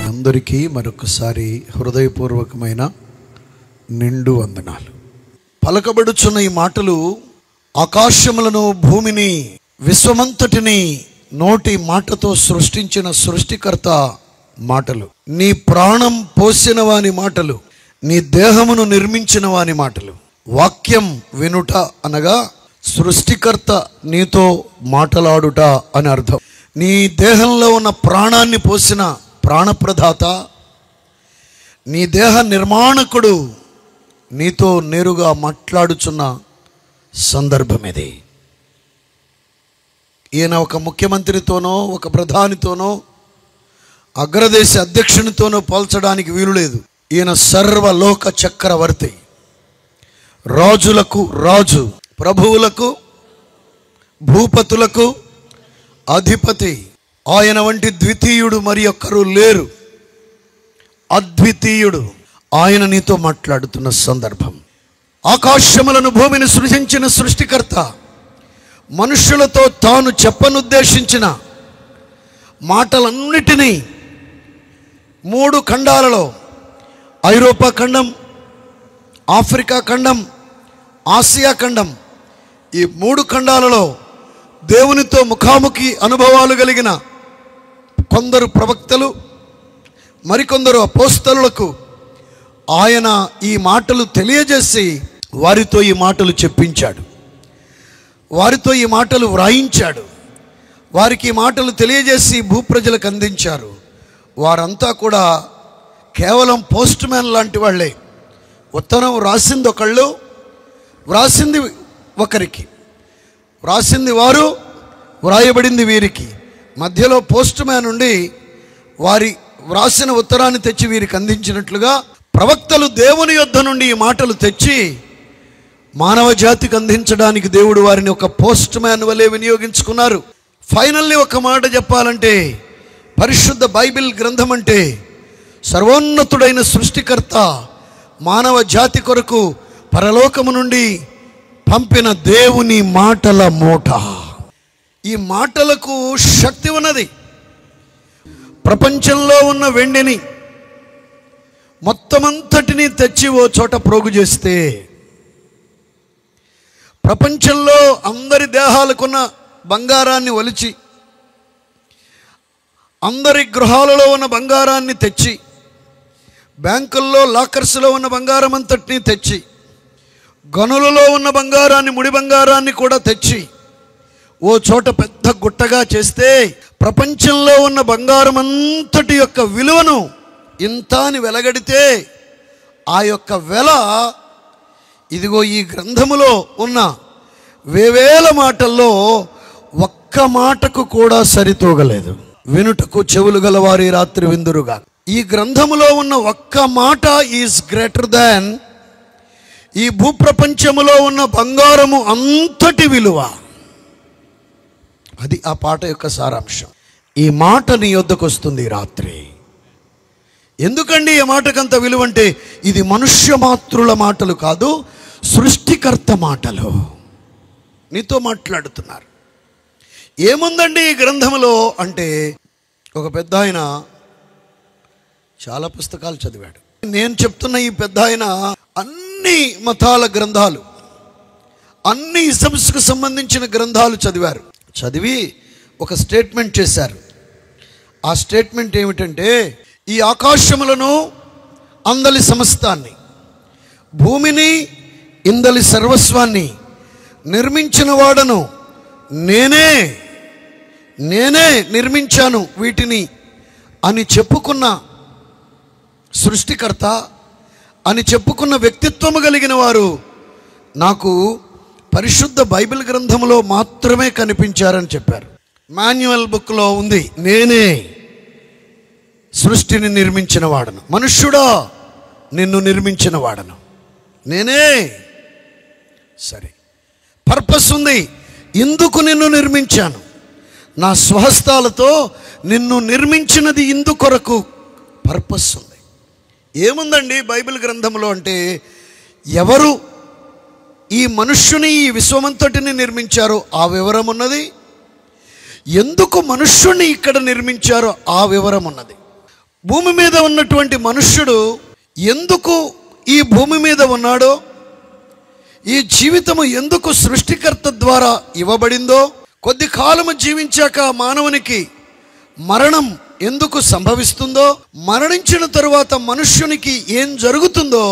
అందరికీ మరొకసారి హృదయపూర్వకమైన నిండు వందనాలు. పలకబడుచున్న ఈ మాటలు ఆకాశములను, భూమిని, విశ్వమంతటిని నోటి మాటతో సృష్టించిన సృష్టికర్త మాటలు, నీ ప్రాణం పోసిన వాని మాటలు, నీ దేహమును నిర్మించిన వాని మాటలు. వాక్యం వినుట అనగా సృష్టికర్త నీతో మాటలాడుట అని అర్థం. నీ దేహంలో ఉన్న ప్రాణాన్ని పోసిన ప్రాణప్రదాత, నీ దేహ నిర్మాణకుడు నీతో నేరుగా మాట్లాడుచున్న సందర్భం ఇది. ఈయన ఒక ముఖ్యమంత్రితోనో, ఒక ప్రధానితోనో, అగ్రదేశ అధ్యక్షునితోనో పోల్చడానికి వీలు లేదు. ఈయన సర్వలోక చక్రవర్తి, రాజులకు రాజు, ప్రభువులకు, భూపతులకు అధిపతి. ఆయన వంటి ద్వితీయుడు మరి ఒక్కరు లేరు, అద్వితీయుడు. ఆయన నీతో మాట్లాడుతున్న సందర్భం. ఆకాశములను, భూమిని సృజించిన సృష్టికర్త మనుషులతో తాను చెప్పనుద్దేశించిన మాటలన్నిటినీ 3 ఖండాలలో, ఐరోపా ఖండం, ఆఫ్రికా ఖండం, ఆసియా ఖండం, ఈ 3 ఖండాలలో దేవునితో ముఖాముఖి అనుభవాలు కలిగిన కొందరు ప్రవక్తలు, మరికొందరు అపోస్తలులకు ఆయన ఈ మాటలు తెలియజేసి వారితో ఈ మాటలు చెప్పించాడు, వారితో ఈ మాటలు వ్రాయించాడు, వారికి ఈ మాటలు తెలియజేసి భూప్రజలకు అందించారు. వారంతా కూడా కేవలం పోస్ట్ మ్యాన్ లాంటి వాళ్ళే. ఉత్తరం రాసింది ఒకళ్ళు, వ్రాసింది ఒకరికి, వ్రాసింది వారు, వ్రాయబడింది వీరికి. మధ్యలో పోస్ట్ మ్యాన్ ఉండి వారి వ్రాసిన ఉత్తరాన్ని తెచ్చి వీరికి అందించినట్లుగా ప్రవక్తలు దేవుని యొద్ద నుండి ఈ మాటలు తెచ్చి మానవ జాతికి అందించడానికి దేవుడు వారిని ఒక పోస్ట్ మ్యాన్ వలె వినియోగించుకున్నారు. ఫైనల్లీ ఒక మాట చెప్పాలంటే, పరిశుద్ధ బైబిల్ గ్రంథం అంటే సర్వోన్నతుడైన సృష్టికర్త మానవ జాతి కొరకు పరలోకము నుండి పంపిన దేవుని మాటల మూట. ఈ మాటలకు శక్తి ఉన్నది. ప్రపంచంలో ఉన్న వెండిని మొత్తమంతటిని తెచ్చి ఓ చోట ప్రోగు చేస్తే, ప్రపంచంలో అందరి దేహాలకున్న బంగారాన్ని ఒలిచి, అందరి గృహాలలో ఉన్న బంగారాన్ని తెచ్చి, బ్యాంకుల్లో లాకర్స్లో ఉన్న బంగారం అంతటినీ తెచ్చి, గనులలో ఉన్న బంగారాన్ని, ముడి బంగారాన్ని కూడా తెచ్చి ఓ చోట పెద్ద గుట్టగా చేస్తే, ప్రపంచంలో ఉన్న బంగారం అంతటి యొక్క విలువను ఇంత అని వెలగడితే, ఆ యొక్క వెల ఇదిగో ఈ గ్రంథములో ఉన్న వేవేల మాటల్లో ఒక్క మాటకు కూడా సరితూగలేదు. వినుటకు చెవులు గలవారి రాత్రి విందురుగా. ఈ గ్రంథములో ఉన్న ఒక్క మాట ఈజ్ గ్రేటర్ దాన్ ఈ భూప్రపంచములో ఉన్న బంగారము అంతటి విలువ. అది ఆ పాట యొక్క సారాంశం. ఈ మాట నీ యొద్దకు వస్తుంది రాత్రి. ఎందుకండి ఈ మాటకంత విలువ అంటే, ఇది మనుష్య మాతృల మాటలు కాదు, సృష్టికర్త మాటలు నీతో మాట్లాడుతున్నారు. ఏముందండి ఈ గ్రంథంలో అంటే, ఒక పెద్ద ఆయన చాలా పుస్తకాలు చదివాడు. నేను చెప్తున్న ఈ పెద్ద ఆయన అన్ని మతాల గ్రంథాలు, అన్ని ఇసమ్స్కు సంబంధించిన గ్రంథాలు చదివారు. చదివి ఒక స్టేట్మెంట్ చేశారు. ఆ స్టేట్మెంట్ ఏమిటంటే, ఈ ఆకాశములను, అందలి సమస్తాన్ని, భూమిని, ఇందలి సర్వస్వాన్ని నిర్మించిన వాడను నేనే నిర్మించాను వీటిని అని చెప్పుకున్న సృష్టికర్త అని చెప్పుకున్న వ్యక్తిత్వము కలిగిన వారు నాకు పరిశుద్ధ బైబిల్ గ్రంథంలో మాత్రమే కనిపించారని చెప్పారు. మాన్యువల్ బుక్లో ఉంది, నేనే సృష్టిని నిర్మించిన వాడను, మనుష్యుడా నిన్ను నిర్మించిన వాడను నేనే. సరే, పర్పస్ ఉంది, ఇందుకు నిన్ను నిర్మించాను, నా స్వహస్తాలతో నిన్ను నిర్మించినది ఇందుకొరకు పర్పస్ ఉంది. ఏముందండి బైబిల్ గ్రంథంలో అంటే, ఎవరు ఈ మనుష్యుని, ఈ విశ్వమంతటిని నిర్మించారో ఆ వివరం ఉన్నది. ఎందుకు మనుష్యుణ్ణి ఇక్కడ నిర్మించారో ఆ వివరం ఉన్నది. భూమి మీద ఉన్నటువంటి మనుష్యుడు ఎందుకు ఈ భూమి మీద ఉన్నాడో, ఈ జీవితము ఎందుకు సృష్టికర్త ద్వారా ఇవ్వబడిందో, కొద్ది కాలము జీవించాక మానవునికి మరణం ఎందుకు సంభవిస్తుందో, మరణించిన తరువాత మనుష్యునికి ఏం జరుగుతుందో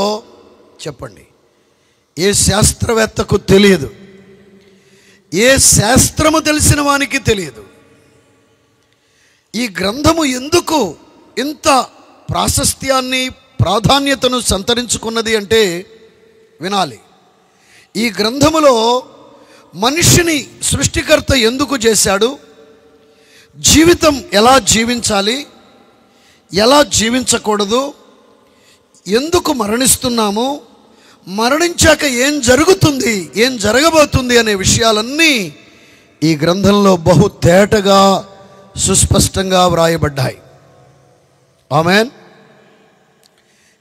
చెప్పండి. ఏ శాస్త్రవేత్తకు తెలియదు, ఏ శాస్త్రము తెలిసిన వానికి తెలియదు. ఈ గ్రంథము ఎందుకు ఇంత ప్రాశస్త్యాన్ని, ప్రాధాన్యతను సంతరించుకున్నది అంటే వినాలి. ఈ గ్రంథములో మనిషిని సృష్టికర్త ఎందుకు చేశాడు, జీవితం ఎలా జీవించాలి, ఎలా జీవించకూడదు, ఎందుకు మరణిస్తున్నాము, మరణించాక ఏం జరుగుతుంది, ఏం జరగబోతుంది అనే విషయాలన్నీ ఈ గ్రంథంలో బహు తేటగా సుస్పష్టంగా వ్రాయబడ్డాయి. ఆమేన్.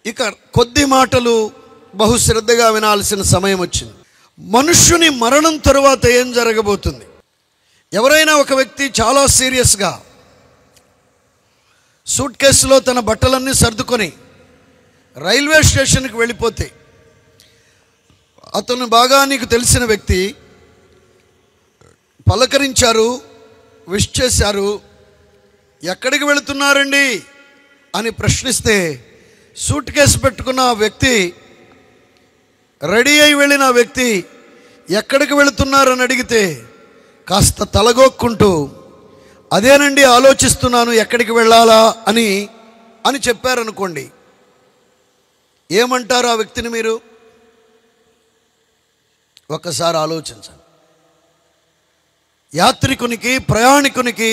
ఇక కొద్ది మాటలు బహు శ్రద్ధగా వినాల్సిన సమయం వచ్చింది. మనుష్యుని మరణం తరువాత ఏం జరగబోతుంది? ఎవరైనా ఒక వ్యక్తి చాలా సీరియస్గా సూట్ కేసులో తన బట్టలన్నీ సర్దుకొని రైల్వే స్టేషన్కి వెళ్ళిపోతే, అతను బాగా నీకు తెలిసిన వ్యక్తి పలకరించారు, విష్ చేశారు, ఎక్కడికి వెళుతున్నారండి అని ప్రశ్నిస్తే, సూట్ కేసు పెట్టుకున్న ఆ వ్యక్తి, రెడీ అయి వెళ్ళిన వ్యక్తి ఎక్కడికి వెళుతున్నారని అడిగితే కాస్త తలగొక్కుంటూ, అదేనండి ఆలోచిస్తున్నాను ఎక్కడికి వెళ్ళాలా అని చెప్పారనుకోండి, ఏమంటారు ఆ వ్యక్తిని మీరు? ఒక్కసారి ఆలోచించండి. యాత్రికునికి, ప్రయాణికునికి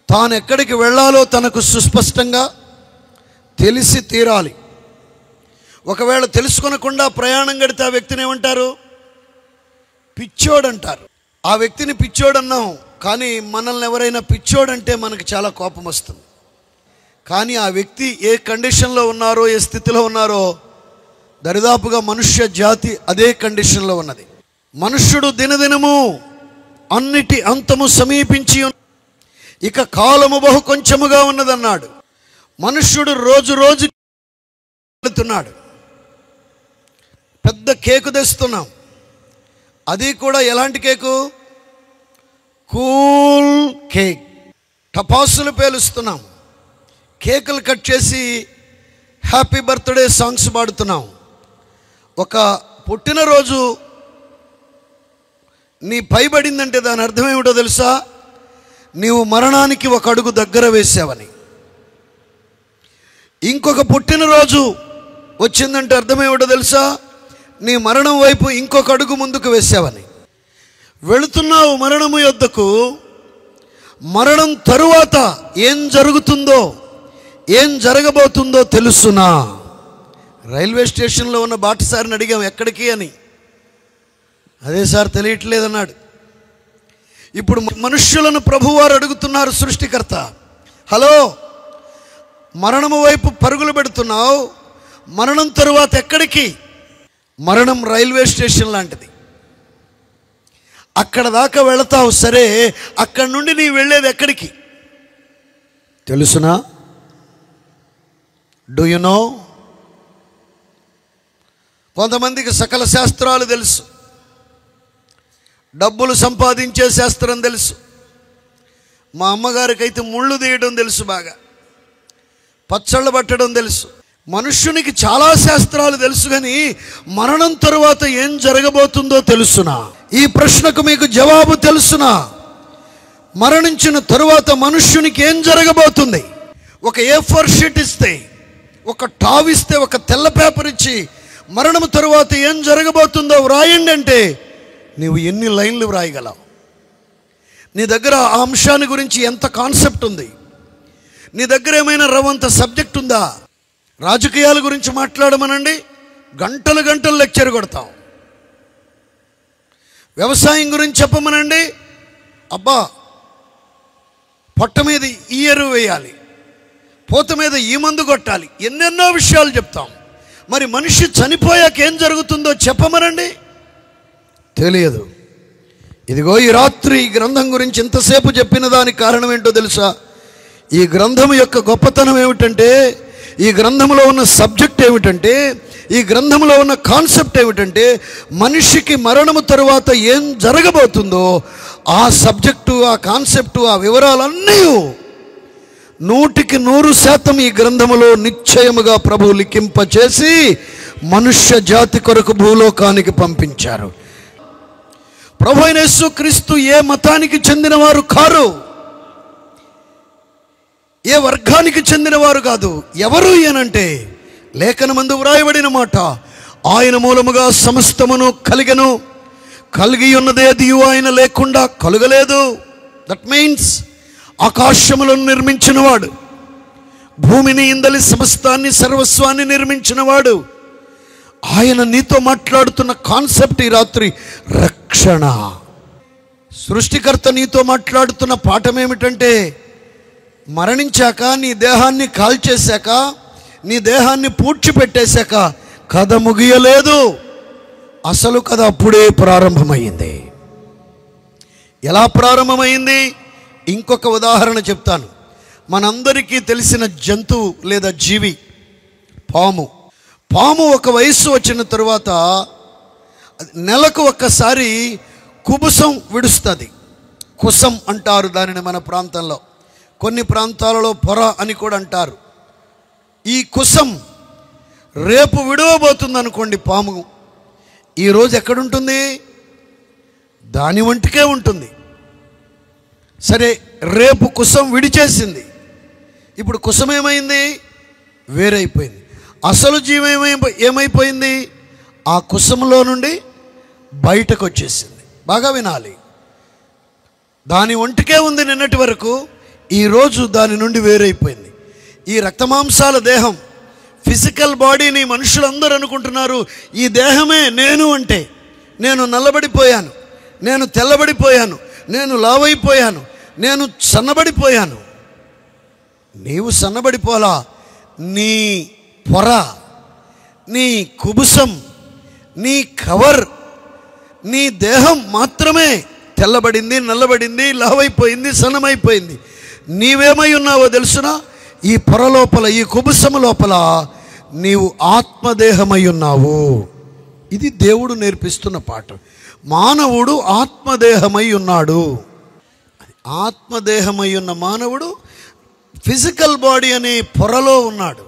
తాను ఎక్కడికి వెళ్ళాలో తనకు సుస్పష్టంగా తెలిసి తీరాలి. ఒకవేళ తెలుసుకొనకుండా ప్రయాణం గడితే ఆ వ్యక్తిని ఏమంటారు? పిచ్చోడంటారు. ఆ వ్యక్తిని పిచ్చోడన్నాం, కానీ మనల్ని ఎవరైనా పిచ్చోడంటే మనకు చాలా కోపం వస్తుంది. కానీ ఆ వ్యక్తి ఏ కండిషన్లో ఉన్నారో, ఏ స్థితిలో ఉన్నారో, దరిదాపుగా మనుష్య జాతి అదే కండిషన్లో ఉన్నది. మనుష్యుడు దినదినము అన్నిటి అంతము సమీపించి, ఇక కాలము బహు కొంచెముగా ఉన్నదన్నాడు. మనుష్యుడు రోజు రోజు వెళుతున్నాడు. పెద్ద కేకు తెస్తున్నాం, అది కూడా ఎలాంటి కేకు? Cool cake. టపాసులు పేలుస్తున్నాం, కేకులు కట్ చేసి హ్యాపీ బర్త్డే సాంగ్స్ పాడుతున్నాం. ఒక పుట్టినరోజు నీ పైబడిందంటే దాని అర్థం ఏమిటో తెలుసా? నీవు మరణానికి ఒక అడుగు దగ్గర వేసావని. ఇంకొక పుట్టినరోజు వచ్చిందంటే అర్థం ఏమిటో తెలుసా? నీ మరణం వైపు ఇంకొక అడుగు ముందుకు వేసావని. వెళుతున్నావు మరణము యొద్దకు. మరణం తరువాత ఏం జరుగుతుందో, ఏం జరగబోతుందో తెలుసునా? రైల్వే స్టేషన్లో ఉన్న బాటసారిని అడిగాం ఎక్కడికి అని. అదే సార్ తెలియట్లేదన్నాడు. ఇప్పుడు మనుష్యులను ప్రభువారు అడుగుతున్నారు సృష్టికర్త, హలో, మరణము వైపు పరుగులు పెడుతున్నావు, మరణం తరువాత ఎక్కడికి? మరణం రైల్వే స్టేషన్ లాంటిది, అక్కడ దాకా వెళతావు. సరే, అక్కడి నుండి నీ వెళ్ళేది ఎక్కడికి తెలుసునా? Do you know? కొంతమందికి సకల శాస్త్రాలు తెలుసు, డబ్బులు సంపాదించే శాస్త్రం తెలుసు. మా అమ్మగారికి అయితే ముళ్ళు తీయడం తెలుసు, బాగా పచ్చళ్ళు పట్టడం తెలుసు. మనుష్యునికి చాలా శాస్త్రాలు తెలుసు, కానీ మరణం తరువాత ఏం జరగబోతుందో తెలుసునా? ఈ ప్రశ్నకు మీకు జవాబు తెలుసునా? మరణించిన తరువాత మనుష్యునికి ఏం జరగబోతుంది? ఒక A4 షీట్ ఇస్తే, ఒక టావ్ ఇస్తే, ఒక తెల్ల పేపర్ ఇచ్చి మరణం తరువాత ఏం జరగబోతుందో వ్రాయండి అంటే నీవు ఎన్ని లైన్లు వ్రాయగలవు? నీ దగ్గర ఆ అంశాన్ని గురించి ఎంత కాన్సెప్ట్ ఉంది? నీ దగ్గర ఏమైనా రవంత సబ్జెక్ట్ ఉందా? రాజకీయాల గురించి మాట్లాడమనండి, గంటలు గంటలు లెక్చర్ కొడతాం. వ్యవసాయం గురించి చెప్పమనండి, అబ్బా పొట్ట మీద ఈ ఎరువు వేయాలి, పూత మీద ఈ మందు కొట్టాలి, ఎన్నెన్నో విషయాలు చెప్తాం. మరి మనిషి చనిపోయాక ఏం జరుగుతుందో చెప్పమనండి, తెలియదు. ఇదిగో ఈ రాత్రి ఈ గ్రంథం గురించి ఇంతసేపు చెప్పిన దానికి కారణం ఏంటో తెలుసా? ఈ గ్రంథం యొక్క గొప్పతనం ఏమిటంటే, ఈ గ్రంథంలో ఉన్న సబ్జెక్ట్ ఏమిటంటే, ఈ గ్రంథంలో ఉన్న కాన్సెప్ట్ ఏమిటంటే, మనిషికి మరణము తరువాత ఏం జరగబోతుందో ఆ సబ్జెక్టు, ఆ కాన్సెప్టు, ఆ వివరాలన్నీ 100% ఈ గ్రంథములో నిశ్చయముగా ప్రభువు లిఖింపచేసి మనుష్య జాతి కొరకు భూలోకానికి పంపించారు. ప్రభు అయిన యేసుక్రీస్తు ఏ మతానికి చెందినవారు కారు, ఏ వర్గానికి చెందినవారు కాదు. ఎవరు ఏనంటే లేఖనమందు వ్రాయబడిన మాట, ఆయన మూలముగా సమస్తమును కలిగెను, కలిగి ఉన్నదేది ఆయన లేకుండా కలుగలేదు. దట్ మీన్స్ ఆకాశములను నిర్మించినవాడు, భూమిని ఇందలి సమస్తాన్ని సర్వస్వాన్ని నిర్మించినవాడు, ఆయన నీతో మాట్లాడుతున్న కాన్సెప్ట్ ఈ రాత్రి రక్షణ. సృష్టికర్త నీతో మాట్లాడుతున్న పాఠం ఏమిటంటే, మరణించాక నీ దేహాన్ని కాల్చేశాక, నీ దేహాన్ని పూడ్చిపెట్టేశాక కథ ముగియలేదు. అసలు కథ అప్పుడే ప్రారంభమైంది. ఎలా ప్రారంభమైంది? ఇంకొక ఉదాహరణ చెప్తాను. మనందరికీ తెలిసిన జంతువు లేదా జీవి పాము. పాము ఒక వయస్సు వచ్చిన తరువాత నెలకు ఒక్కసారి కుబుసం విడుస్తుంది. కుసం అంటారు దానిని మన ప్రాంతంలో, కొన్ని ప్రాంతాలలో పొర అని కూడా అంటారు. ఈ కుసం రేపు విడవబోతుంది అనుకోండి. పాము ఈరోజు ఎక్కడుంటుంది? దాని వంటికే ఉంటుంది. సరే, రేపు కుసం విడిచేసింది. ఇప్పుడు కుసం ఏమైంది? వేరైపోయింది. అసలు జీవం ఏమైపోయింది? ఆ కుసంలో నుండి బయటకు వచ్చేసింది. బాగా వినాలి. దాని ఒంటికే ఉంది నిన్నటి వరకు, ఈరోజు దాని నుండి వేరైపోయింది. ఈ రక్తమాంసాల దేహం, ఫిజికల్ బాడీని మనుషులందరూ అనుకుంటున్నారు ఈ దేహమే నేను అంటే. నేను నల్లబడిపోయాను, నేను తెల్లబడిపోయాను, నేను లావైపోయాను, నేను సన్నబడిపోయాను. నీవు సన్నబడిపోలా. నీ పొర, నీ కుబుసం, నీ కవర్, నీ దేహం మాత్రమే తెల్లబడింది, నల్లబడింది, లావైపోయింది, సన్నమైపోయింది. నీవేమై ఉన్నావో తెలుసునా? ఈ పొర లోపల, ఈ కుబుసము లోపల నీవు ఆత్మదేహమై ఉన్నావు. ఇది దేవుడు నేర్పిస్తున్న పాఠం. మానవుడు ఆత్మదేహమై ఉన్నాడు. ఆత్మదేహమై ఉన్న మానవుడు ఫిజికల్ బాడీ అనే పొరలో ఉన్నాడు.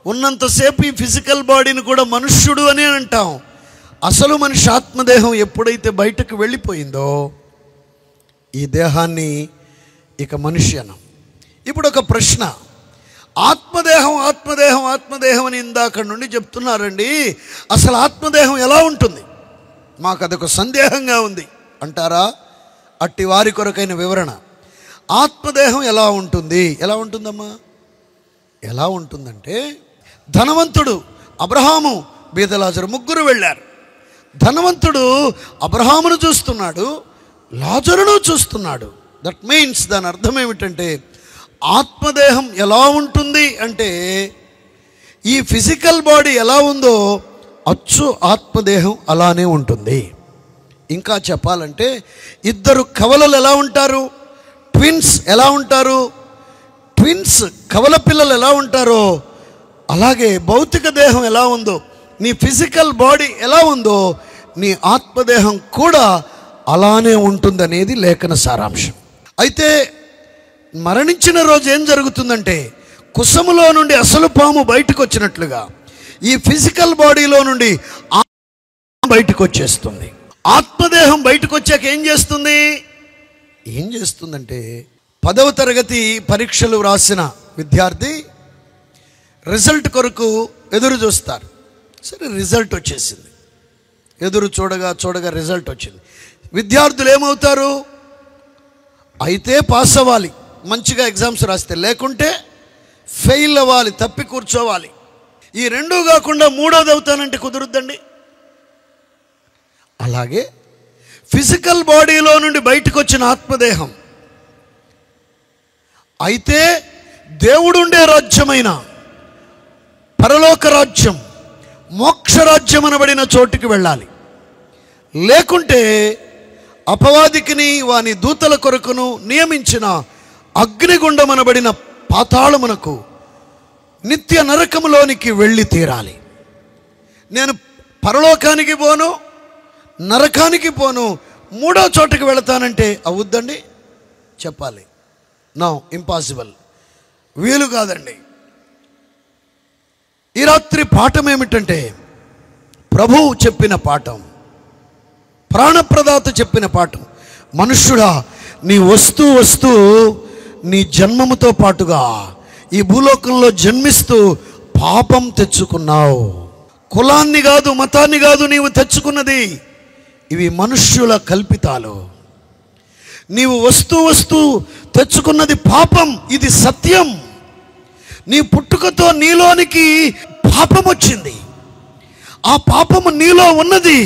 ఉన్నంతసేపు ఈ ఫిజికల్ బాడీని కూడా మనుష్యుడు అని అంటాం. అసలు మనిషి ఆత్మదేహం ఎప్పుడైతే బయటకు వెళ్ళిపోయిందో ఈ దేహాన్ని ఇక మనిషి అనం. ఇప్పుడు ఒక ప్రశ్న, ఆత్మదేహం ఆత్మదేహం ఆత్మదేహం అని ఇందాక నుండి చెప్తున్నారండి, అసలు ఆత్మదేహం ఎలా ఉంటుంది? మాకు అదొక సందేహంగా ఉంది అంటారా? అట్టి వారి కొరకైన వివరణ. ఆత్మదేహం ఎలా ఉంటుంది? ఎలా ఉంటుందమ్మా? ఎలా ఉంటుందంటే, ధనవంతుడు అబ్రహాము, బీదలాజరు ముగ్గురు వెళ్ళారు. ధనవంతుడు అబ్రహామును చూస్తున్నాడు, లాజరును చూస్తున్నాడు. దట్ మీన్స్ దాని అర్థం ఏమిటంటే, ఆత్మదేహం ఎలా ఉంటుంది అంటే, ఈ ఫిజికల్ బాడీ ఎలా ఉందో అచ్చు ఆత్మదేహం అలానే ఉంటుంది. ఇంకా చెప్పాలంటే, ఇద్దరు కవలలు ఎలా ఉంటారు? ట్విన్స్ ఎలా ఉంటారు? ట్విన్స్ కవల పిల్లలు ఎలా ఉంటారో అలాగే భౌతిక దేహం ఎలా ఉందో, నీ ఫిజికల్ బాడీ ఎలా ఉందో నీ ఆత్మదేహం కూడా అలానే ఉంటుందనేది లేఖన సారాంశం. అయితే మరణించిన రోజు ఏం జరుగుతుందంటే, కుసములో నుండి అసలు పాము బయటకు వచ్చినట్లుగా ఈ ఫిజికల్ బాడీలో నుండి బయటకు వచ్చేస్తుంది. ఆత్మదేహం బయటకు వచ్చాక ఏం చేస్తుందంటే 10వ తరగతి పరీక్షలు రాసిన విద్యార్థి రిజల్ట్ కొరకు ఎదురు చూస్తారు. సరే, రిజల్ట్ వచ్చేసింది. ఎదురు చూడగా రిజల్ట్ వచ్చింది. విద్యార్థులు ఏమవుతారు? అయితే పాస్ అవ్వాలి, మంచిగా ఎగ్జామ్స్ రాస్తే, లేకుంటే ఫెయిల్ అవ్వాలి, తప్పి కూర్చోవాలి. ఈ రెండూ కాకుండా మూడోది అవుతానంటే కుదురుద్దండి. అలాగే ఫిజికల్ బాడీలో నుండి బయటకు వచ్చిన ఆత్మదేహం అయితే దేవుడుండే రాజ్యమైన పరలోక రాజ్యం, మోక్షరాజ్యం అనబడిన చోటుకి వెళ్ళాలి. లేకుంటే అపవాదికిని వాని దూతల కొరకును నియమించిన అగ్నిగుండమనబడిన పాతాళమునకు నిత్య నరకములోనికి వెళ్ళి తీరాలి. నేను పరలోకానికి పోను, నరకానికి పోను, మూడో చోటుకి వెళతానంటే అవుద్దండి? చెప్పాలి. నో, ఇంపాసిబుల్, వీలు కాదండి. ఈ రాత్రి పాఠం ఏమిటంటే, ప్రభువు చెప్పిన పాఠం, ప్రాణప్రదాత చెప్పిన పాఠం. మనుష్యుడా, నీ వస్తూ నీ జన్మముతో పాటుగా ఈ భూలోకంలో జన్మిస్తూ పాపం తెచ్చుకున్నావు. కులాన్ని కాదు, మతాన్ని కాదు నీవు తెచ్చుకున్నది, ఇవి మనుష్యుల కల్పితాలు. నీవు వస్తూ తెచ్చుకున్నది పాపం, ఇది సత్యం. నీ పుట్టుకతో నీలోనికి పాపం వచ్చింది. ఆ పాపము నీలో ఉన్నది.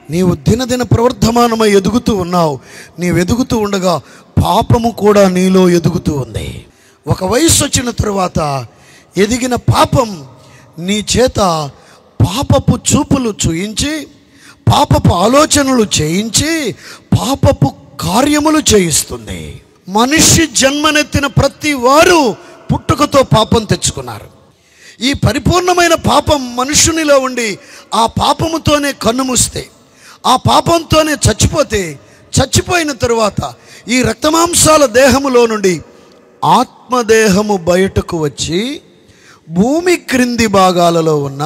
నీవు దినదిన ప్రవర్ధమానమై ఎదుగుతూ ఉన్నావు. నీవు ఎదుగుతూ ఉండగా పాపము కూడా నీలో ఎదుగుతూ ఉంది. ఒక వయసు వచ్చిన తరువాత ఎదిగిన పాపం నీ చేత పాపపు చూపులు చూయించి, పాపపు ఆలోచనలు చేయించి, పాపపు కార్యములు చేయిస్తుంది. మనిషి జన్మనెత్తిన ప్రతి వారు పుట్టుకతో పాపం తెచ్చుకున్నారు. ఈ పరిపూర్ణమైన పాపం మనుషునిలో ఉండి ఆ పాపముతోనే కన్నుమూస్తే, ఆ పాపంతోనే చచ్చిపోతే, చచ్చిపోయిన తరువాత ఈ రక్తమాంసాల దేహములో నుండి ఆత్మదేహము బయటకు వచ్చి భూమి క్రింది భాగాలలో ఉన్న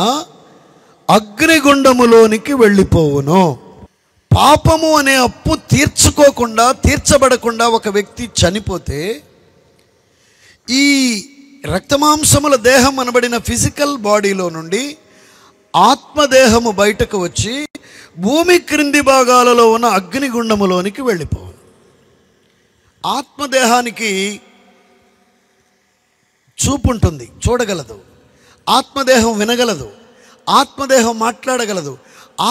అగ్నిగుండములోనికి వెళ్ళిపోవును. పాపము అనే అప్పు తీర్చబడకుండా ఒక వ్యక్తి చనిపోతే, ఈ రక్తమాంసముల దేహం అనబడిన ఫిజికల్ బాడీలో నుండి ఆత్మదేహము బయటకు వచ్చి భూమి క్రింది భాగాలలో ఉన్న అగ్నిగుండములోనికి వెళ్ళిపోవు. ఆత్మదేహానికి చూపు ఉంటుంది, చూడగలదు. ఆత్మదేహం వినగలదు. ఆత్మదేహం మాట్లాడగలదు.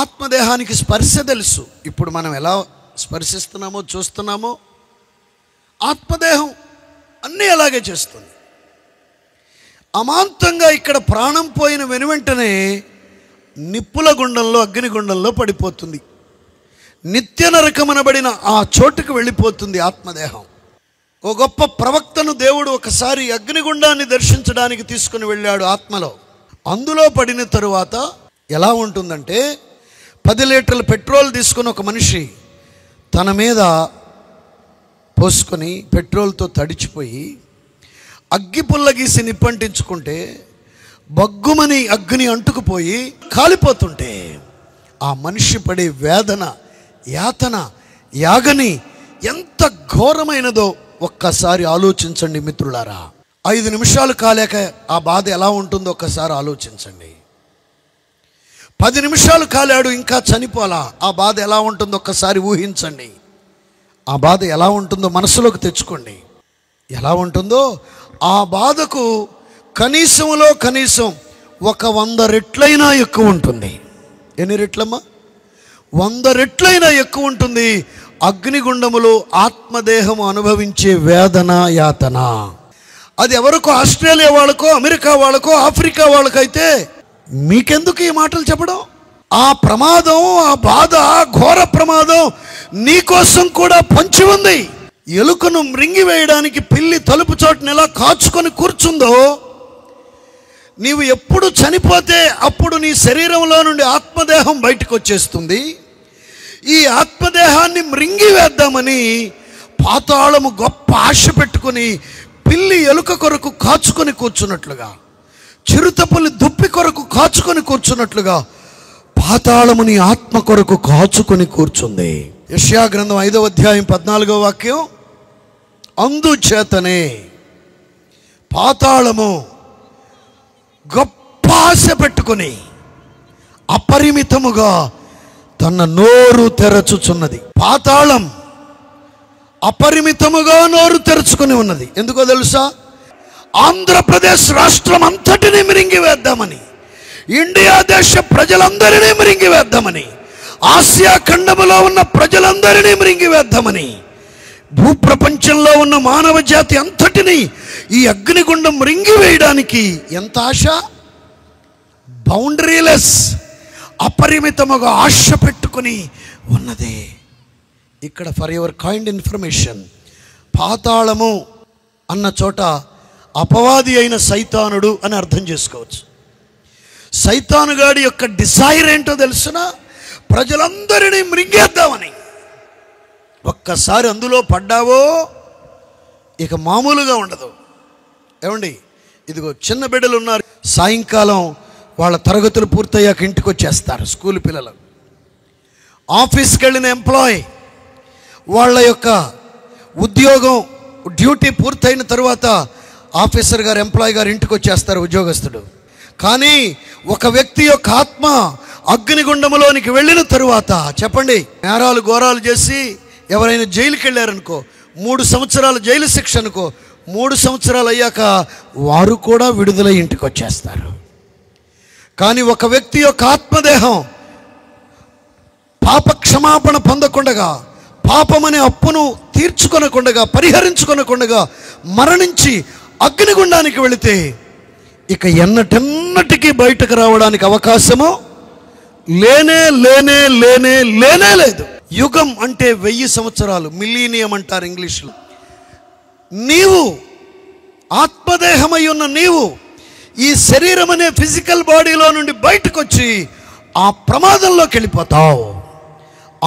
ఆత్మదేహానికి స్పర్శ తెలుసు. ఇప్పుడు మనం ఎలా స్పర్శిస్తున్నామో చూస్తున్నామో ఆత్మదేహం అన్నీ అలాగే చేస్తుంది. అమాంతంగా ఇక్కడ ప్రాణం పోయిన వెనువెంటనే నిప్పుల గుండంలో, అగ్నిగుండంలో పడిపోతుంది. నిత్య నరకమనబడిన ఆ చోటుకు వెళ్ళిపోతుంది ఆత్మదేహం. ఓ గొప్ప ప్రవక్తను దేవుడు ఒకసారి అగ్నిగుండాన్ని దర్శించడానికి తీసుకుని వెళ్ళాడు ఆత్మలో. అందులో పడిన తరువాత ఎలా ఉంటుందంటే, 10 లీటర్ల పెట్రోల్ తీసుకుని ఒక మనిషి తన మీద పోసుకొని పెట్రోల్తో తడిచిపోయి అగ్గిపుల్ల గీసి నిప్పంటించుకుంటే బగ్గుమని అగ్ని అంటుకుపోయి కాలిపోతుంటే ఆ మనిషి పడే వేదన, యాతన, యాగని ఎంత ఘోరమైనదో ఒక్కసారి ఆలోచించండి మిత్రులారా. 5 నిమిషాలు కాలేక ఆ బాధ ఎలా ఉంటుందో ఒక్కసారి ఆలోచించండి. 10 నిమిషాలు కాలాడు, ఇంకా చనిపోలా, ఆ బాధ ఎలా ఉంటుందో ఒక్కసారి ఊహించండి. ఆ బాధ ఎలా ఉంటుందో మనసులోకి తెచ్చుకోండి. ఎలా ఉంటుందో ఆ బాధకు కనీసంలో కనీసం 100 రెట్లైనా ఎక్కువ ఉంటుంది. ఎన్ని రెట్లమ్మా? 100 రెట్లైనా ఎక్కువ ఉంటుంది అగ్నిగుండములో ఆత్మదేహము అనుభవించే వేదన, యాతన. అది ఎవరికో, ఆస్ట్రేలియా వాళ్ళకో, అమెరికా వాళ్ళకో, ఆఫ్రికా వాళ్ళకైతే మీకెందుకు ఈ మాటలు చెప్పడం? ఆ ప్రమాదం, ఆ బాధ, ఘోర ప్రమాదం నీకోసం కూడా పొంచి ఉంది. ఎలుకను మృంగివేయడానికి పిల్లి తలుపు చోటుని ఎలా కాచుకొని కూర్చుందో, నీవు ఎప్పుడు చనిపోతే అప్పుడు నీ శరీరంలో నుండి ఆత్మదేహం బయటకు వచ్చేస్తుంది. ఈ ఆత్మదేహాన్ని మృంగివేద్దామని పాతాళము గొప్ప ఆశ పెట్టుకుని పిల్లి ఎలుక కొరకు కాచుకొని కూర్చున్నట్లుగా, చిరుతపులి దుప్పి కొరకు కాచుకొని కూర్చున్నట్లుగా పాతాళముని ఆత్మ కొరకు కాచుకొని కూర్చుంది. యెషయా గ్రంథం 5వ అధ్యాయం 14వ వాక్యం, అందుచేతనే పాతాళము గొప్ప ఆశ పెట్టుకొని అపరిమితముగా తన నోరు తెరచుచున్నది. పాతాళం అపరిమితముగా నోరు తెరుచుకుని ఉన్నది. ఎందుకో తెలుసా? ఆంధ్రప్రదేశ్ రాష్ట్రం అంతటినీ మిరింగివేద్దామని, ఇండియా దేశ ప్రజలందరినీ మిరింగివేద్దామని, ఆసియా ఖండములో ఉన్న ప్రజలందరినీ మిరింగివేద్దామని, భూప్రపంచంలో ఉన్న మానవ జాతి అంతటినీ ఈ అగ్నిగుండం మిరింగివేయడానికి ఎంత ఆశ! బౌండరీలెస్, అపరిమితముగా ఆశ పెట్టుకుని ఉన్నది. ఇక్కడ ఫర్ యువర్ కైండ్ ఇన్ఫర్మేషన్, పాతాళము అన్న చోట అపవాది అయిన సైతానుడు అని అర్థం చేసుకోవచ్చు. సైతానుగాడి యొక్క డిజైర్ ఏంటో తెలుసునా? ప్రజలందరినీ మృంగేద్దామని. ఒక్కసారి అందులో పడ్డావో ఇక మామూలుగా ఉండదు. ఏమండి, ఇదిగో చిన్న బిడ్డలు ఉన్నారు, సాయంకాలం వాళ్ళ తరగతులు పూర్తయ్యాక ఇంటికి వచ్చేస్తారు స్కూల్ పిల్లలు. ఆఫీస్కి వెళ్ళిన ఎంప్లాయీ వాళ్ళ యొక్క ఉద్యోగం డ్యూటీ పూర్తయిన తర్వాత ఆఫీసర్ గారు, ఎంప్లాయీ గారు ఇంటికి వచ్చేస్తారు, ఉద్యోగస్తుడు. కానీ ఒక వ్యక్తి యొక్క ఆత్మ అగ్నిగుండములోనికి వెళ్ళిన తరువాత, చెప్పండి, నేరాలు ఘోరాలు చేసి ఎవరైనా జైలుకి వెళ్ళారనుకో, 3 సంవత్సరాల జైలు శిక్ష అనుకో, 3 సంవత్సరాలు అయ్యాక వారు కూడా విడుదలై ఇంటికి వచ్చేస్తారు. కానీ ఒక వ్యక్తి యొక్క ఆత్మదేహం పాప క్షమాపణ పొందకుండగా, పాపమనే అప్పును తీర్చుకొనకుండగా, పరిహరించుకొనకుండగా మరణించి అగ్నిగుండానికి వెళితే ఇక ఎన్నటెన్నటికీ బయటకు రావడానికి అవకాశము లేనే లేనే లేనే లేనే లేదు. యుగం అంటే 1000 సంవత్సరాలు, మిలీనియం అంటారు ఇంగ్లీష్లో. నీవు ఆత్మదేహమై ఉన్న నీవు ఈ శరీరం అనే ఫిజికల్ బాడీలో నుండి బయటకు వచ్చి ఆ ప్రమాదంలోకి వెళ్ళిపోతావు.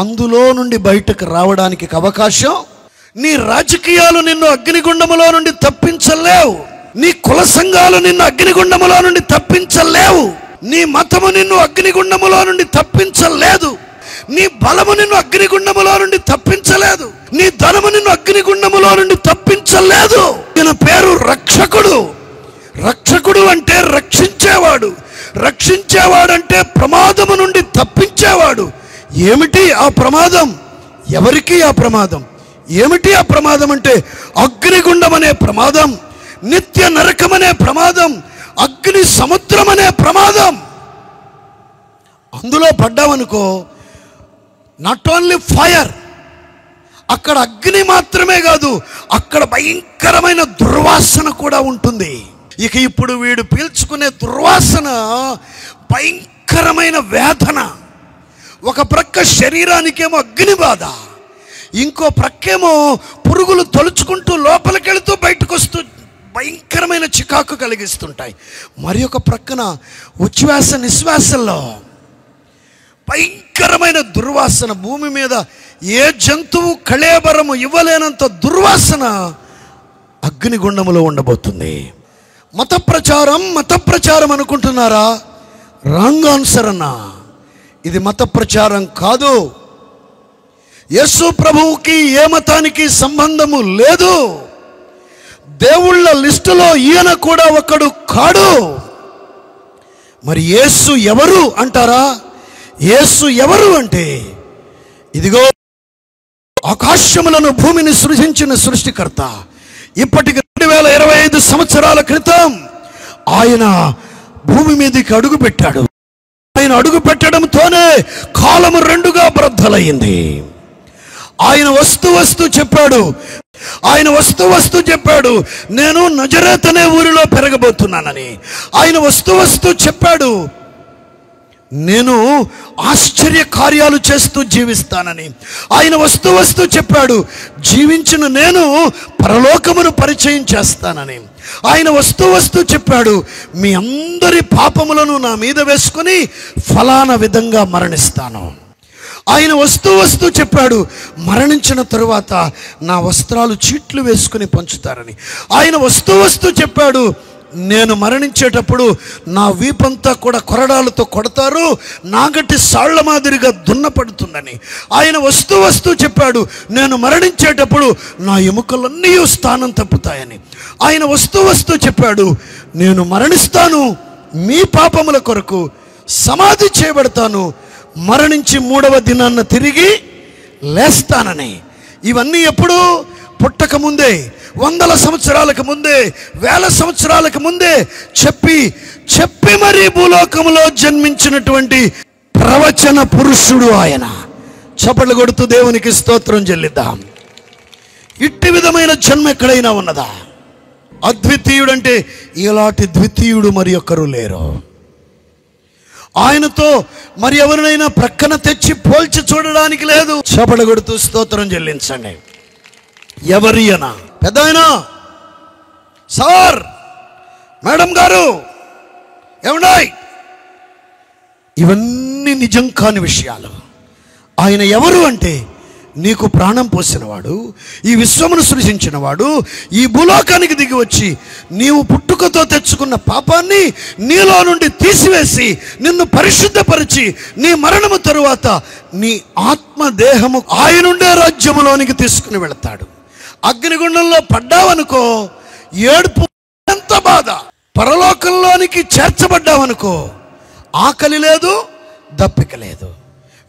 అందులో నుండి బయటకు రావడానికి అవకాశం, నీ రాజకీయాలు నిన్ను అగ్నిగుండములో నుండి తప్పించలేవు, నీ కుల సంఘాలు నిన్ను అగ్నిగుండములో నుండి తప్పించలేవు, నీ మతము నిన్ను అగ్నిగుండములో నుండి తప్పించలేదు, నీ బలము నిన్ను అగ్నిగుండములో నుండి తప్పించలేదు, నీ ధనము నిన్ను అగ్నిగుండములో నుండి తప్పించలేదు. ఈయన పేరు రక్షకుడు. రక్షకుడు అంటే రక్షించేవాడు, రక్షించేవాడంటే ప్రమాదము నుండి తప్పించేవాడు. ఏమిటి ఆ ప్రమాదం? ఎవరికి ఆ ప్రమాదం? ఏమిటి ఆ ప్రమాదం అంటే అగ్నిగుండం అనే ప్రమాదం, నిత్య నరకం అనే ప్రమాదం, అగ్ని సముద్రం అనే ప్రమాదం. అందులో పడ్డామనుకో, నాట్ ఓన్లీ ఫైర్, అక్కడ అగ్ని మాత్రమే కాదు, అక్కడ భయంకరమైన దుర్వాసన కూడా ఉంటుంది. ఇక ఇప్పుడు వీడు పీల్చుకునే దుర్వాసన భయంకరమైన వేదన. ఒక ప్రక్క శరీరానికేమో అగ్ని బాధ, ఇంకో ప్రక్కేమో పురుగులు తొలుచుకుంటూ లోపలికెళ్తూ బయటకు వస్తూ భయంకరమైన చికాకు కలిగిస్తుంటాయి. మరి ఒక ప్రక్కన ఉచ్ఛ్వాస నిశ్వాసల్లో భయంకరమైన దుర్వాసన. భూమి మీద ఏ జంతువు కళేబరము ఇవ్వలేనంత దుర్వాసన అగ్నిగుండములో ఉండబోతుంది. మత ప్రచారం అనుకుంటున్నారా? రాంగ్ ఆన్సర్ అన్నా. ఇది మత ప్రచారం కాదు. యేసు ప్రభువుకి ఏ మతానికి సంబంధము లేదు. దేవుళ్ళ లిస్టులో ఈయన కూడా ఒకడు కాడు. మరి యేసు ఎవరు అంటారా? యేసు ఎవరు అంటే, ఇదిగో ఆకాశములను భూమిని సృజించిన సృష్టికర్త. ఇప్పటికి 2025 సంవత్సరాల క్రితం ఆయన భూమి మీదకి అడుగు పెట్టాడు. ఆయన అడుగు పెట్టడంతోనే కాలము 2గా బ్రద్దలయ్యింది. ఆయన వస్తూ చెప్పాడు, నేను నజరేత్ అనే ఊరిలో పెరగబోతున్నానని. ఆయన వస్తూ చెప్పాడు, నేను ఆశ్చర్య కార్యాలు చేస్తూ జీవిస్తానని. ఆయన వస్తూ చెప్పాడు, జీవించిన నేను పరలోకమును పరిచయం చేస్తానని. ఆయన వస్తూ చెప్పాడు, మీ అందరి పాపములను నా మీద వేసుకొని ఫలానా విధంగా మరణిస్తాను. ఆయన వస్తూ చెప్పాడు, మరణించిన తరువాత నా వస్త్రాలు చీట్లు వేసుకుని పంచుతారని. ఆయన వస్తూ చెప్పాడు, నేను మరణించేటప్పుడు నా వీపంతా కూడా కొరడాలతో కొడతారు, నాగటి సాళ్ల మాదిరిగా దున్నపడుతుందని. ఆయన వస్తూ చెప్పాడు, నేను మరణించేటప్పుడు నా ఎముకలన్నీ స్థానం తప్పుతాయని. ఆయన వస్తూ చెప్పాడు, నేను మరణిస్తాను, మీ పాపముల కొరకు సమాధి చేయబడతాను, మరణించి 3వ దినాన్న తిరిగి లేస్తానని. ఇవన్నీ ఎప్పుడు? పుట్టక ముందే, 100 సంవత్సరాలకు ముందే, 1000 సంవత్సరాలకు ముందే చెప్పి మరి భూలోకములో జన్మించినటువంటి ప్రవచన పురుషుడు ఆయన. చప్పట్లు కొడుతూ దేవునికి స్తోత్రం చెల్లిద్దాం. ఇట్టి విధమైన జన్మ ఎక్కడైనా ఉన్నదా? అద్వితీయుడు అంటే ఇలాంటి ద్వితీయుడు మరి ఒక్కరు లేరు. ఆయనతో మరి ఎవరినైనా ప్రక్కన తెచ్చి పోల్చి చూడడానికి లేదు. చపడ కొడుతూ స్తోత్రం చెల్లించండి. ఎవరి అనా పెద్ద ఆయన, సార్, మేడం గారు, ఏమన్నాయి, ఇవన్నీ నిజం కాని విషయాలు. ఆయన ఎవరు అంటే నీకు ప్రాణం పోసినవాడు, ఈ విశ్వమును సృజించినవాడు, ఈ భూలోకానికి దిగి వచ్చి నీవు పుట్టుకతో తెచ్చుకున్న పాపాన్ని నీలో నుండి తీసివేసి నిన్ను పరిశుద్ధపరిచి నీ మరణము తరువాత నీ ఆత్మదేహము ఆయనుండే రాజ్యములోనికి తీసుకుని వెళతాడు. అగ్నిగుండంలో పడ్డావనుకో ఏడుపు, ఎంత బాధ. పరలోకంలోనికి చేర్చబడ్డావనుకో ఆకలి లేదు, దప్పిక లేదు,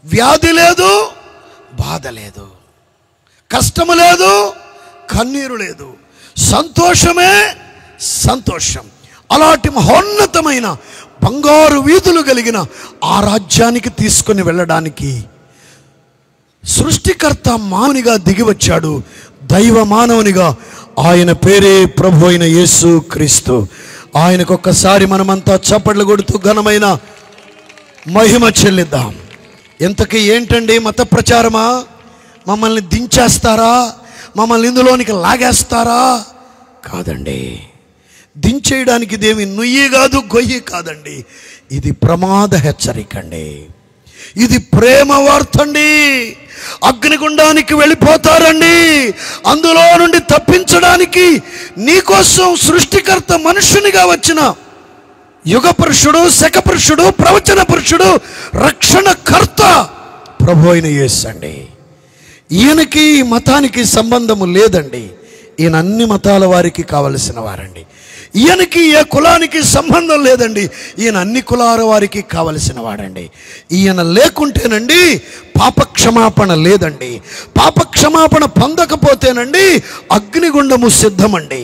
వ్యాధి లేదు, బాధ లేదు, కష్టము లేదు, కన్నీరు లేదు, సంతోషమే సంతోషం. అలాంటి మహోన్నతమైన బంగారు వీధులు కలిగిన ఆ రాజ్యానికి తీసుకుని వెళ్ళడానికి సృష్టికర్త మానవునిగా దిగి వచ్చాడు, దైవ మానవునిగా. ఆయన పేరే ప్రభు అయిన యేసు క్రీస్తు. ఆయనకొక్కసారి మనమంతా చప్పట్లు కొడుతూ ఘనమైన మహిమ చెల్లిద్దాం. ఇంతకీ ఏంటండి మత ప్రచారమా? మమ్మల్ని దించేస్తారా? మమ్మల్ని ఇందులోనికి లాగేస్తారా? కాదండి. దించేయడానికి ఇదేమి నుయ్యి కాదు, గొయ్యి కాదండి. ఇది ప్రమాద హెచ్చరిక అండి. ఇది ప్రేమ వార్తండి. అగ్నిగుండానికి వెళ్ళిపోతారండి. అందులో నుండి తప్పించడానికి నీకోసం సృష్టికర్త మనుషునిగా వచ్చిన యుగ పురుషుడు, శక పురుషుడు, ప్రవచన పురుషుడు, రక్షణకర్త ప్రభు అయిన యేసు అండి. ఈయనకి మతానికి సంబంధము లేదండి. ఈయన అన్ని మతాల వారికి కావలసిన వారండి. ఈయనకి ఏ కులానికి సంబంధం లేదండి. ఈయన అన్ని కులాల వారికి కావలసిన వాడండి. ఈయన లేకుంటేనండి పాపక్షమాపణ లేదండి. పాపక్షమాపణ పొందకపోతేనండి అగ్నిగుండము సిద్ధమండి.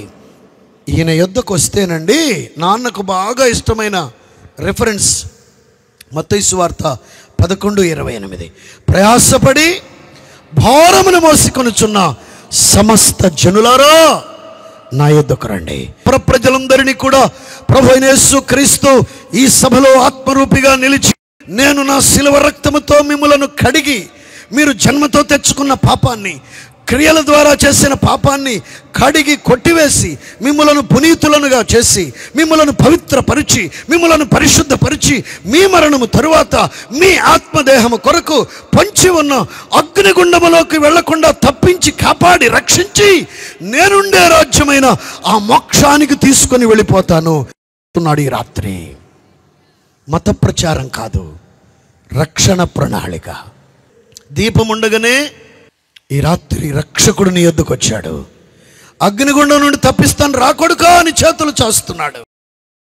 ఈయన యొద్దకు వస్తేనండి, నాన్నకు బాగా ఇష్టమైన రెఫరెన్స్ మత్తయి సువార్త 11:28, ప్రయాసపడి భారమును మోసుకొనుచున్న సమస్త జనులారా నా యొద్దకు రండి. ప్రజలందరినీ కూడా ప్రభు అయిన యేసు క్రీస్తు ఈ సభలో ఆత్మరూపిగా నిలిచి, నేను నా శిలువ రక్తముతో మిమ్ములను కడిగి, మీరు జన్మతో తెచ్చుకున్న పాపాన్ని, క్రియల ద్వారా చేసిన పాపాన్ని కడిగి కొట్టివేసి, మిమ్ములను పునీతులనుగా చేసి, మిమ్ములను పవిత్రపరిచి, మిమ్ములను పరిశుద్ధపరిచి, మీ మరణము తరువాత మీ ఆత్మదేహము కొరకు పొంచి ఉన్న అగ్నిగుండములోకి వెళ్లకుండా తప్పించి, కాపాడి, రక్షించి, నేనుండే రాజ్యమైన ఆ మోక్షానికి తీసుకొని వెళ్ళిపోతాను అన్నాడు. ఈ రాత్రి మత ప్రచారం కాదు, రక్షణ ప్రణాళిక. దీపం ఉండగానే ఈ రాత్రి రక్షకుడు నీ యొద్దకు వచ్చాడు. అగ్నిగుండం నుండి తప్పిస్తాను రా కొడుకా అని చేతులు చాస్తున్నాడు.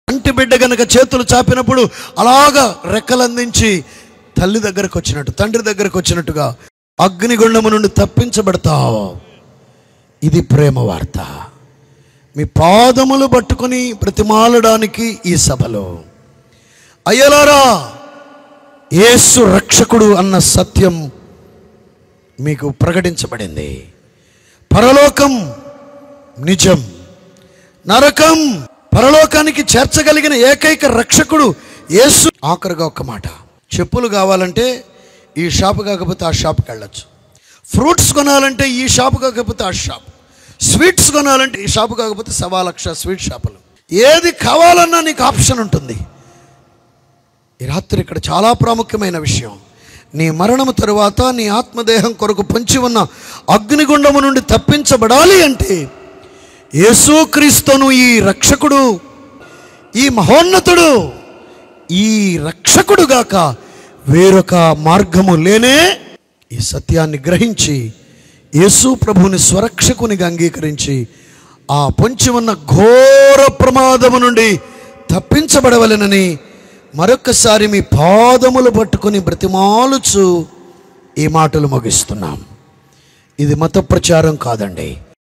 అంటి బిడ్డ గనక చేతులు చాపినప్పుడు అలాగా రెక్కలందించి తల్లి దగ్గరకు వచ్చినట్టు, తండ్రి దగ్గరకు వచ్చినట్టుగా అగ్నిగుండము నుండి తప్పించబడతావు. ఇది ప్రేమ వార్త. మీ పాదములు పట్టుకొని బ్రతిమాలడానికి ఈ సభలో, అయ్యలారా యేసు రక్షకుడు అన్న సత్యం మీకు ప్రకటించబడింది. పరలోకం నిజం, నరకం పరలోకానికి చేర్చగలిగిన ఏకైక రక్షకుడు యేసు. ఆఖరుగా ఒక్క మాట, చెప్పులు కావాలంటే ఈ షాపు కాకపోతే ఆ షాప్కి వెళ్ళచ్చు, ఫ్రూట్స్ కొనాలంటే ఈ షాపు కాకపోతే ఆ షాప్, స్వీట్స్ కొనాలంటే ఈ షాపు కాకపోతే 1,00,000 స్వీట్ షాపులు. ఏది కావాలన్నా నీకు ఆప్షన్ ఉంటుంది. ఈ రాత్రి ఇక్కడ చాలా ప్రాముఖ్యమైన విషయం, నీ మరణము తరువాత నీ ఆత్మదేహం కొరకు పొంచి ఉన్న అగ్నిగుండము నుండి తప్పించబడాలి అంటే యేసుక్రీస్తును ఈ రక్షకుడు, ఈ మహోన్నతుడు, ఈ రక్షకుడుగాక వేరొక మార్గము లేనే. ఈ సత్యాన్ని గ్రహించి యేసు ప్రభువుని స్వరక్షకునిగా అంగీకరించి ఆ పొంచి ఉన్న ఘోర ప్రమాదము నుండి తప్పించబడవలెనని మరొక్కసారి మీ పాదములు పట్టుకొని బ్రతిమాలుచు ఈ మాటలు ముగిస్తున్నాం. ఇది మత ప్రచారం కాదండి.